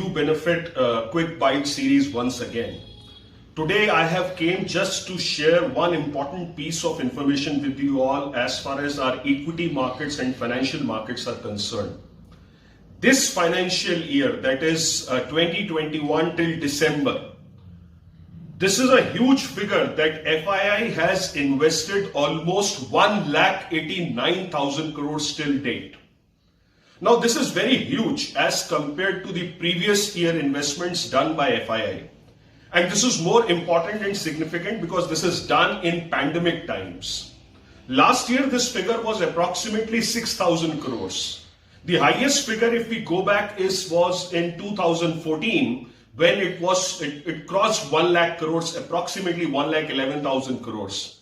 You Benefit Quick Bite series once again. Today I have came just to share one important piece of information with you all as far as our equity markets and financial markets are concerned. This financial year, that is 2021 till December, this is a huge figure that FII has invested almost 1,89,000 crores till date. Now this is very huge as compared to the previous year investments done by FII. And this is more important and significant because this is done in pandemic times. Last year this figure was approximately 6,000 crores. The highest figure, if we go back, was in 2014 when it crossed 1 lakh crores, approximately 1,11,000 crores.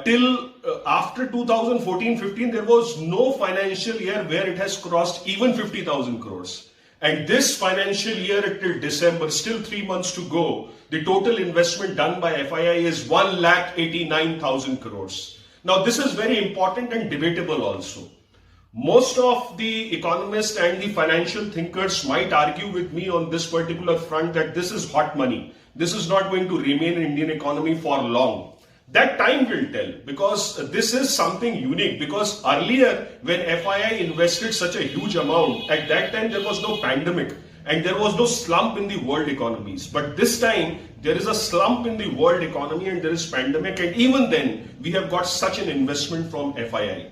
Till after 2014-15, there was no financial year where it has crossed even 50,000 crores. And this financial year till December, still 3 months to go, the total investment done by FII is 1,89,000 crores. Now this is very important and debatable also. Most of the economists and the financial thinkers might argue with me on this particular front that this is hot money. This is not going to remain in Indian economy for long. That time will tell, because this is something unique, because earlier when FII invested such a huge amount, at that time there was no pandemic and there was no slump in the world economies. But this time there is a slump in the world economy and there is pandemic, and even then we have got such an investment from FII.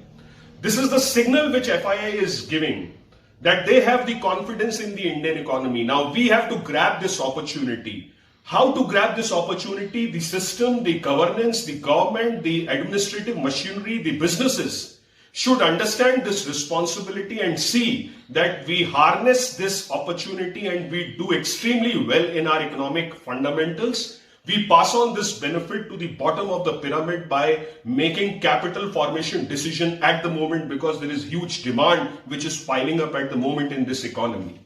This is the signal which FII is giving that they have the confidence in the Indian economy. Now we have to grab this opportunity. How to grab this opportunity? The system, the governance, the government, the administrative machinery, the businesses should understand this responsibility and see that we harness this opportunity and we do extremely well in our economic fundamentals. We pass on this benefit to the bottom of the pyramid by making capital formation decision at the moment, because there is huge demand which is piling up at the moment in this economy.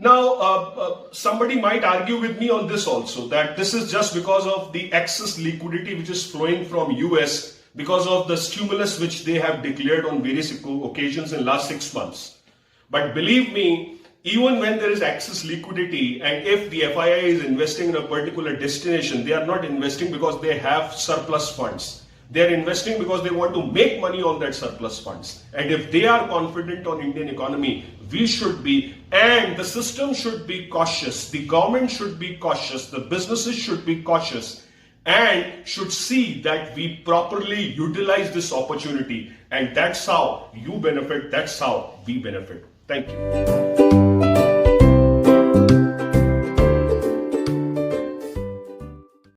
Now, somebody might argue with me on this also, that this is just because of the excess liquidity which is flowing from US because of the stimulus which they have declared on various occasions in last 6 months. But believe me, even when there is excess liquidity, and if the FII is investing in a particular destination, they are not investing because they have surplus funds. They are investing because they want to make money on that surplus funds. And if they are confident on Indian economy, we should be, and the system should be cautious. The government should be cautious. The businesses should be cautious and should see that we properly utilize this opportunity. And that's how you benefit. That's how we benefit. Thank you.